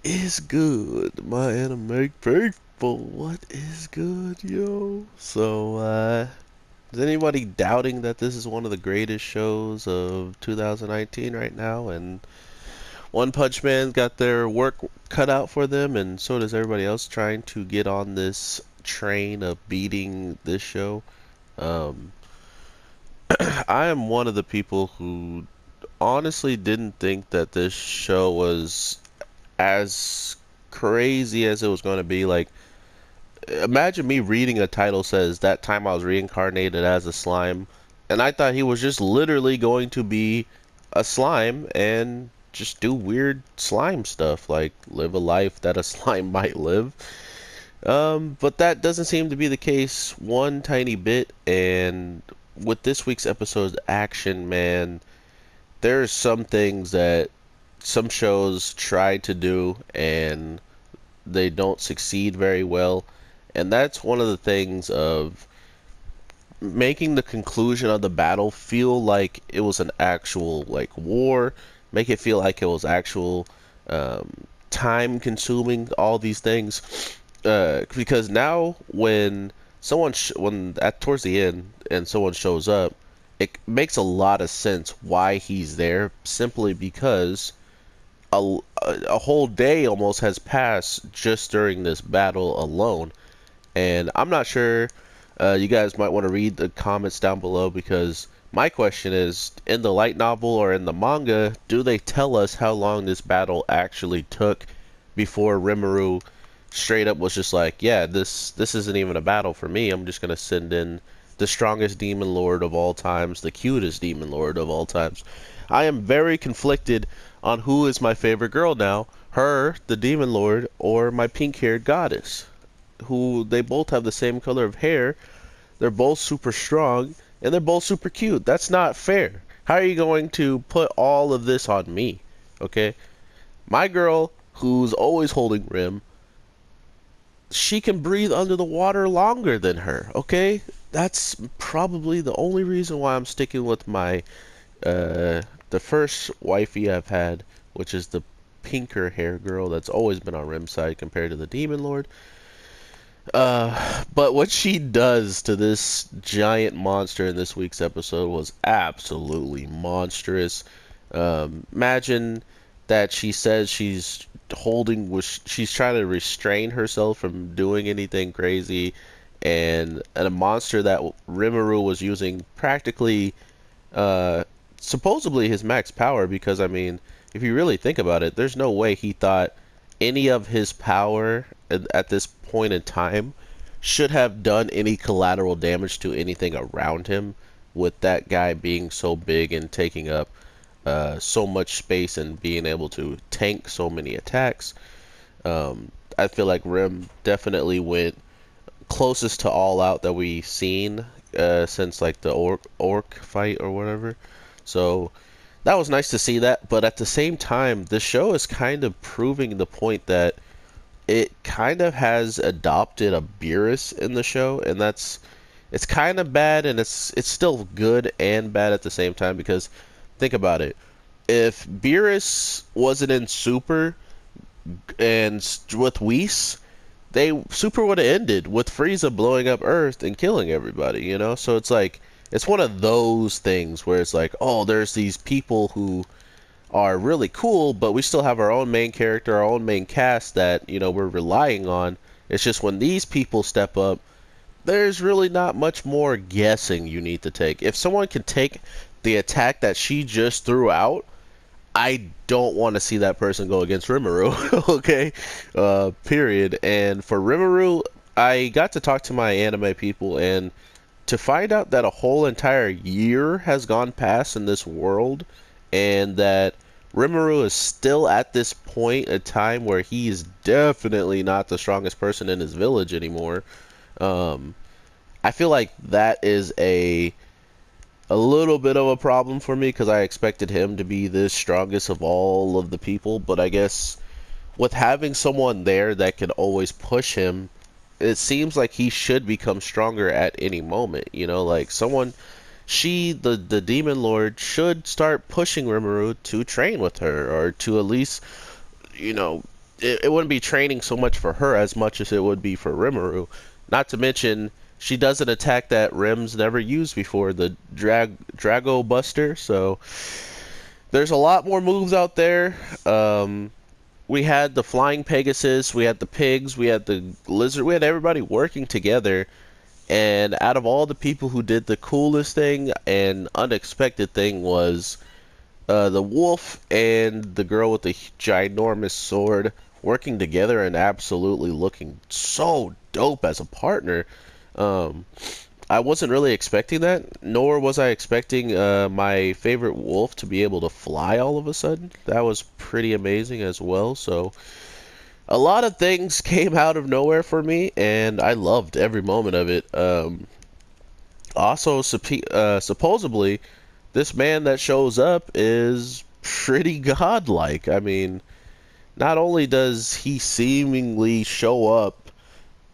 is good, my anime faithful? What is good, yo? Is anybody doubting that this is one of the greatest shows of 2019 right now? And One Punch Man got their work cut out for them, and so does everybody else trying to get on this train of beating this show. Um, I am one of the people who honestly didn't think that this show was as crazy as it was going to be. Like, imagine me reading a title says that time I was reincarnated as a slime, and I thought he was just literally going to be a slime and just do weird slime stuff, like live a life that a slime might live. But that doesn't seem to be the case one tiny bit, and with this week's episode's action, man, there's some things that some shows try to do and they don't succeed very well. And that's one of the things of making the conclusion of the battle feel like it was an actual like war, make it feel like it was actual um, time consuming, all these things. Because now when when at towards the end and someone shows up, it makes a lot of sense why he's there, simply because a whole day almost has passed just during this battle alone. And I'm not sure, you guys might want to read the comments down below, because my question is, in the light novel or in the manga, do they tell us how long this battle actually took before Rimuru straight up was just like, yeah, this isn't even a battle for me. I'm just gonna send in the strongest demon lord of all times, the cutest demon lord of all times. I am very conflicted on who is my favorite girl now, her, the demon lord, or my pink-haired goddess, who they both have the same color of hair, they're both super strong, and they're both super cute. That's not fair. How are you going to put all of this on me? Okay? My girl, who's always holding Rim, she can breathe under the water longer than her, okay? That's probably the only reason why I'm sticking with my the first wifey I've had, which is the pinker hair girl that's always been on Rim's side compared to the Demon Lord. But what she does to this giant monster in this week's episode was absolutely monstrous. Imagine that she says she's trying to restrain herself from doing anything crazy, and a monster that Rimuru was using practically, uh, supposedly his max power, because I mean, if you really think about it, there's no way he thought any of his power at this point in time should have done any collateral damage to anything around him, with that guy being so big and taking up so much space and being able to tank so many attacks. I feel like Rim definitely went closest to all out that we've seen since like the orc fight or whatever. So that was nice to see that, but at the same time, the show is kind of proving the point that it kind of has adopted a Beerus in the show, and it's kind of bad, and it's still good and bad at the same time, because think about it. If Beerus wasn't in Super and with Whis, they Super would have ended with Frieza blowing up Earth and killing everybody, you know? So it's like it's one of those things where it's like, oh, there's these people who are really cool, but we still have our own main character, our own main cast that, you know, we're relying on. It's just when these people step up, there's really not much more guessing you need to take. If someone can take the attack that she just threw out, I don't want to see that person go against Rimuru, okay? Period. And for Rimuru, I got to talk to my anime people, and to find out that a whole entire year has gone past in this world, and that Rimuru is still at this point in time where he is definitely not the strongest person in his village anymore. Um, I feel like that is a little bit of a problem for me, because I expected him to be the strongest of all of the people, but I guess with having someone there that can always push him, it seems like he should become stronger at any moment. You know, like someone, the Demon Lord should start pushing Rimuru to train with her, or to at least, you know, it wouldn't be training so much for her as much as it would be for Rimuru. Not to mention, she does an attack that Rim's never used before, the Drago Buster. So there's a lot more moves out there. We had the Flying Pegasus, we had the pigs, we had the lizard, we had everybody working together. And out of all the people who did the coolest thing and unexpected thing was the wolf and the girl with the ginormous sword working together and absolutely looking so dope as a partner. Um, I wasn't really expecting that, nor was I expecting my favorite wolf to be able to fly all of a sudden. That was pretty amazing as well. So a lot of things came out of nowhere for me, and I loved every moment of it. Also, supposedly, this man that shows up is pretty godlike. I mean, not only does he seemingly show up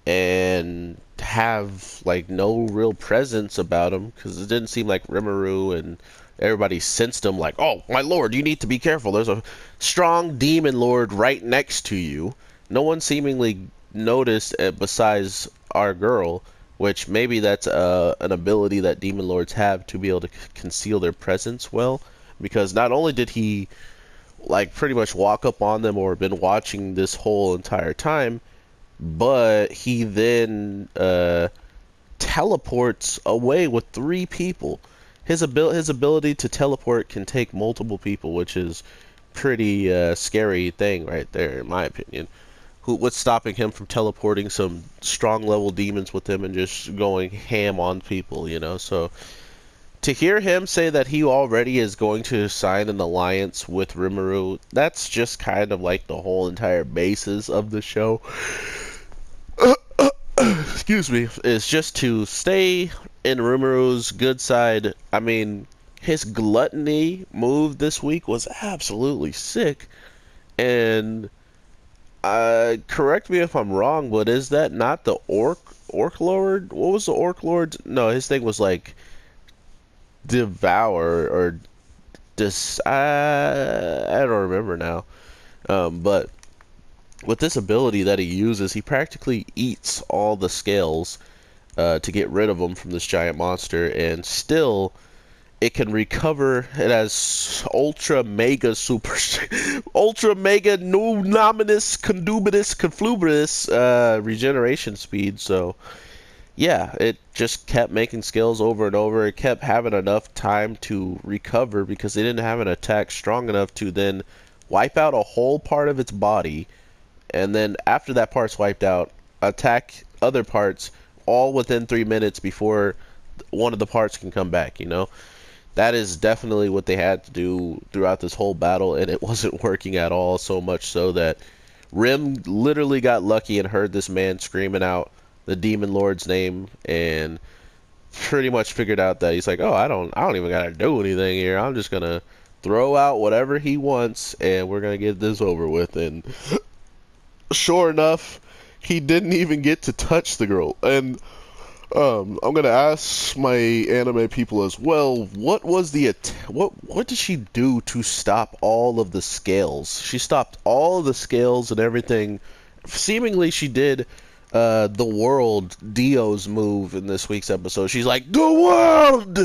and have like no real presence about him, because it didn't seem like Rimuru and everybody sensed him like, oh my lord, you need to be careful, there's a strong demon lord right next to you. No one seemingly noticed besides our girl, which maybe that's an ability that demon lords have to be able to conceal their presence well, because not only did he like pretty much walk up on them or been watching this whole entire time, but he then teleports away with 3 people. His ability to teleport can take multiple people, which is pretty scary thing right there, in my opinion. What's stopping him from teleporting some strong level demons with him and just going ham on people, you know? So to hear him say that he already is going to sign an alliance with Rimuru, that's just kind of like the whole entire basis of the show. Excuse me, is just to stay in Rimuru's good side. I mean, his gluttony move this week was absolutely sick, and correct me if I'm wrong, but is that not the Orc Lord? What was the Orc Lord? No, his thing was like devour or I don't remember now. But with this ability that he uses, he practically eats all the scales to get rid of them from this giant monster, and still it can recover. It has ultra mega super ultra mega numinous condubitus conflubritus regeneration speed. So yeah, it just kept making skills over and over. It kept having enough time to recover because they didn't have an attack strong enough to then wipe out a whole part of its body, and then after that part's wiped out, attack other parts all within 3 minutes before one of the parts can come back, you know? That is definitely what they had to do throughout this whole battle, and it wasn't working at all, so much so that Rim literally got lucky and heard this man screaming out the Demon Lord's name, and pretty much figured out that he's like, oh, I don't even gotta do anything here. I'm just gonna throw out whatever he wants, and we're gonna get this over with. And sure enough, he didn't even get to touch the girl. And I'm gonna ask my anime people as well, what was the what did she do to stop all of the scales? She stopped all of the scales and everything. Seemingly she did the world Dio's move in this week's episode. She's like, the world,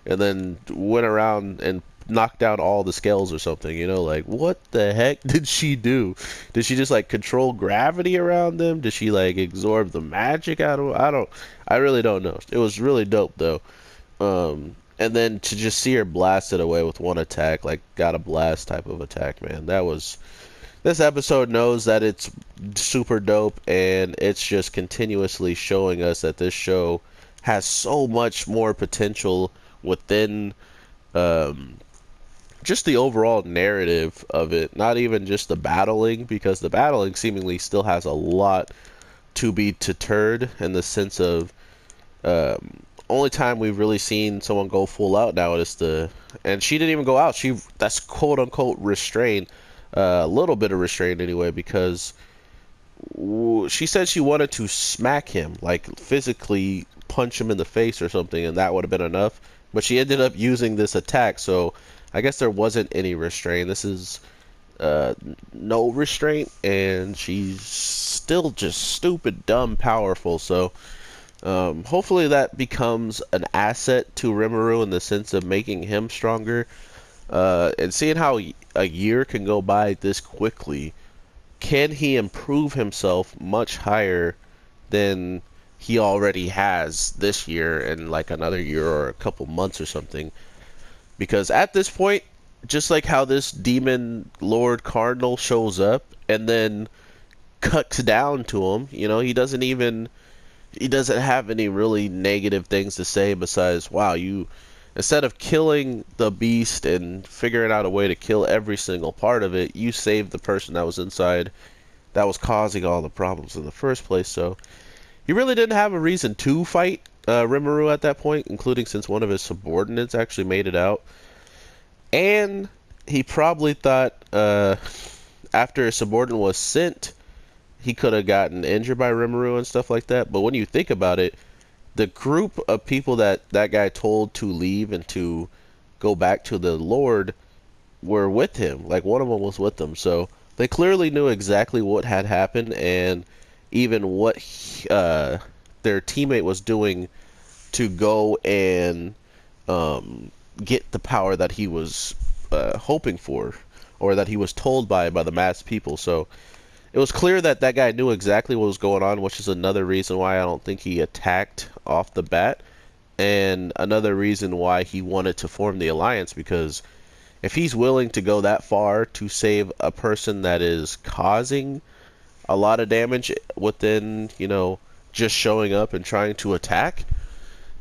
and then went around and knocked down all the scales or something, you know? Like, what the heck did she do? Did she just like control gravity around them? Did she like absorb the magic out of them? I really don't know. It was really dope though. And then to just see her blast it away with one attack, like got a blast type of attack, man, that was, this episode knows that it's super dope, and it's just continuously showing us that this show has so much more potential within just the overall narrative of it. Not even just the battling, because the battling seemingly still has a lot to be deterred in the sense of only time we've really seen someone go full out now is and she didn't even go out. That's quote unquote restrained. A little bit of restraint anyway, because she said she wanted to smack him, like physically punch him in the face or something, and that would have been enough. But she ended up using this attack, so I guess there wasn't any restraint. This is uh, no restraint, and she's still just stupid, dumb, powerful. So hopefully that becomes an asset to Rimuru in the sense of making him stronger. And seeing how a year can go by this quickly, can he improve himself much higher than he already has this year and like another year or a couple months or something? Because at this point, just like how this demon lord cardinal shows up and then cuts down to him, you know, he doesn't have any really negative things to say besides, wow, you, instead of killing the beast and figuring out a way to kill every single part of it, you saved the person that was inside that was causing all the problems in the first place. So he really didn't have a reason to fight Rimuru at that point, including since one of his subordinates actually made it out. And he probably thought after his subordinate was sent, he could have gotten injured by Rimuru and stuff like that. But when you think about it, the group of people that guy told to leave and to go back to the Lord were with him. Like, one of them was with them. So they clearly knew exactly what had happened and even what their teammate was doing to go and get the power that he was hoping for, or that he was told by the masked people. So it was clear that that guy knew exactly what was going on, which is another reason why I don't think he attacked off the bat, and another reason why he wanted to form the alliance, because if he's willing to go that far to save a person that is causing a lot of damage within, you know, just showing up and trying to attack,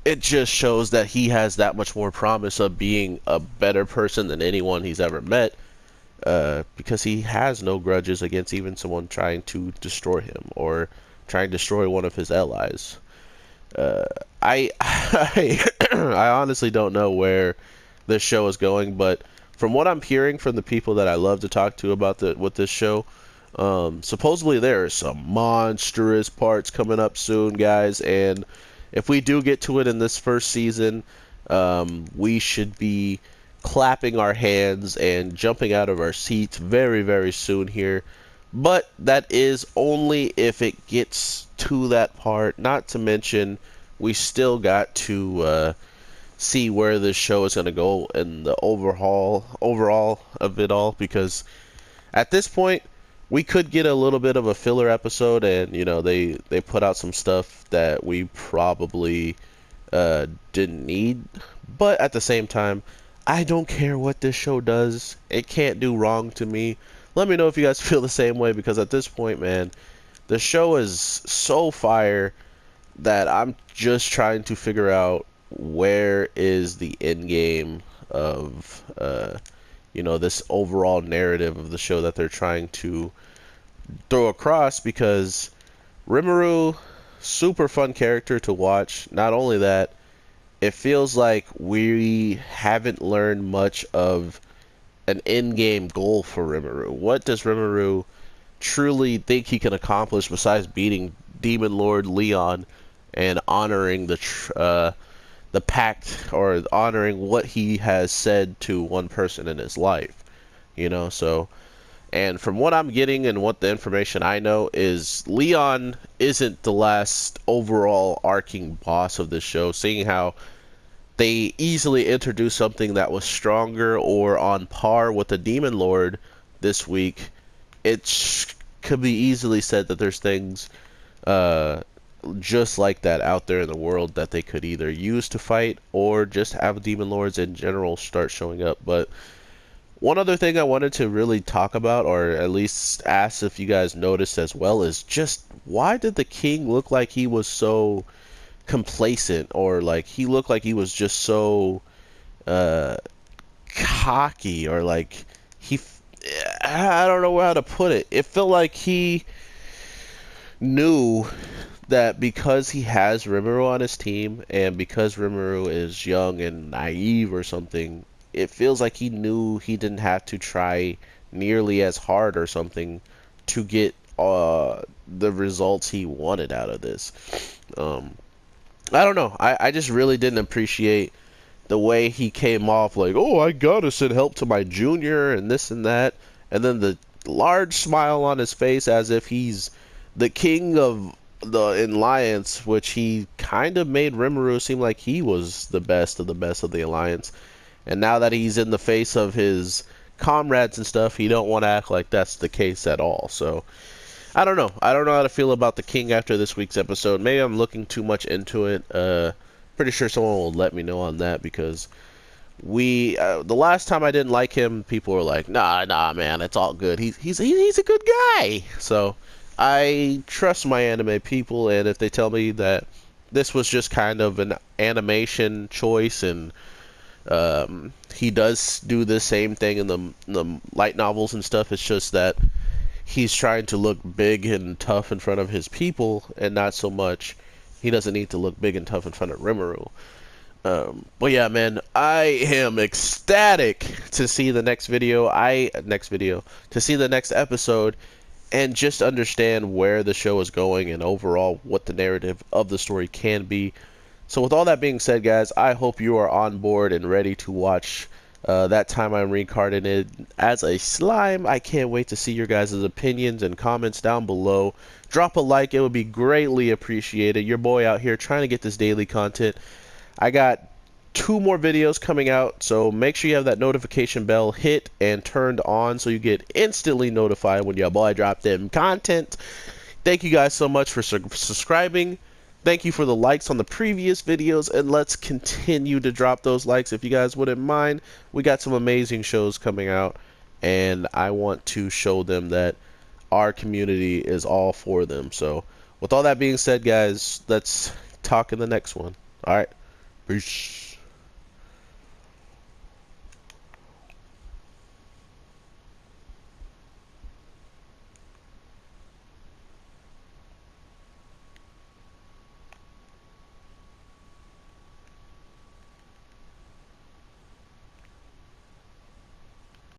it just shows that he has that much more promise of being a better person than anyone he's ever met. Because he has no grudges against even someone trying to destroy him or trying to destroy one of his allies. I honestly don't know where this show is going, but from what I'm hearing from the people that I love to talk to about with this show, supposedly there are some monstrous parts coming up soon, guys, and if we do get to it in this first season, we should be clapping our hands and jumping out of our seats very, very soon here. But that is only if it gets to that part. Not to mention, we still got to see where this show is going to go in the overall of it all. Because at this point, we could get a little bit of a filler episode, and you know they put out some stuff that we probably didn't need. But at the same time, I don't care what this show does. It can't do wrong to me. Let me know if you guys feel the same way, because at this point, man, the show is so fire that I'm just trying to figure out where is the end game of, you know, this overall narrative of the show that they're trying to throw across, because Rimuru, super fun character to watch. Not only that, it feels like we haven't learned much of an in-game goal for Rimuru. What does Rimuru truly think he can accomplish besides beating Demon Lord Leon and honoring the pact, or honoring what he has said to one person in his life? You know, so, and from what I'm getting and what the information I know is, Leon isn't the last overall arcing boss of this show, seeing how they easily introduced something that was stronger or on par with the Demon Lord this week. It could be easily said that there's things just like that out there in the world that they could either use to fight or just have Demon Lords in general start showing up. But one other thing I wanted to really talk about, or at least ask if you guys noticed as well, is just why did the king look like he was so complacent, or like he looked like he was just so cocky, or like I don't know how to put it. It felt like he knew that because he has Rimuru on his team, and because Rimuru is young and naive or something, it feels like he knew he didn't have to try nearly as hard or something to get the results he wanted out of this. I don't know. I just really didn't appreciate the way he came off like, oh, I gotta send help to my junior and this and that. and then the large smile on his face as if he's the king of the Alliance, which he kind of made Rimuru seem like he was the best of the best of the Alliance. And now that he's in the face of his comrades and stuff, he don't want to act like that's the case at all. So I don't know. I don't know how to feel about the king after this week's episode. Maybe I'm looking too much into it. Pretty sure someone will let me know on that, because the last time I didn't like him, people were like, nah, man, it's all good. He's a good guy. So I trust my anime people, and if they tell me that this was just kind of an animation choice, and he does do the same thing in the light novels and stuff, it's just that he's trying to look big and tough in front of his people, and not so much he doesn't need to look big and tough in front of Rimuru. But yeah, man, I am ecstatic to see the next video. To see the next episode, and just understand where the show is going and overall what the narrative of the story can be. So with all that being said, guys, I hope you are on board and ready to watch That Time I'm Reincarnated as a Slime. I can't wait to see your guys' opinions and comments down below. Drop a like, it would be greatly appreciated. Your boy out here trying to get this daily content. I got 2 more videos coming out, so make sure you have that notification bell hit and turned on so you get instantly notified when your boy drops them content. Thank you guys so much for subscribing. Thank you for the likes on the previous videos, and let's continue to drop those likes if you guys wouldn't mind. We got some amazing shows coming out, and I want to show them that our community is all for them. So with all that being said, guys, let's talk in the next one. All right, peace.